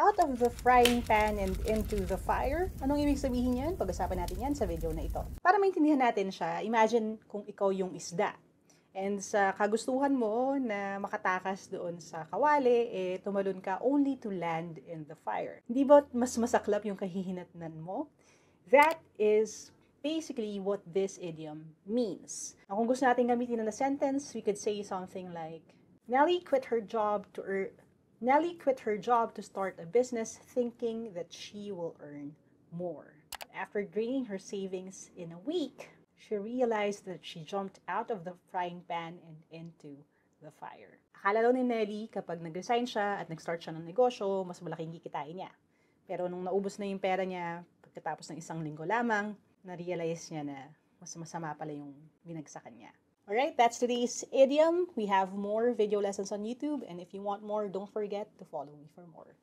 out of the frying pan and into the fire. Anong ibig sabihin yan? Pag-usapan natin yan sa video na ito. Para maintindihan natin siya, imagine kung ikaw yung isda. And sa kagustuhan mo na makatakas doon sa kawali, tumalon ka only to land in the fire. Hindi ba mas masaklap yung kahihinatnan mo? That is basically what this idiom means. Now, kung gusto natin gamitin na sentence, we could say something like, Nellie quit her job to start a business thinking that she will earn more. After draining her savings in a week, she realized that she jumped out of the frying pan and into the fire. Akala daw ni Nellie kapag nag-resign siya at nag-start siya ng negosyo, mas malaking kikitain niya. Pero nung naubos na yung pera niya, pagkatapos ng 1 linggo lamang, na-realize niya na mas masama pala yung binagsakan niya. Alright, that's today's idiom. We have more video lessons on YouTube, and if you want more, don't forget to follow me for more.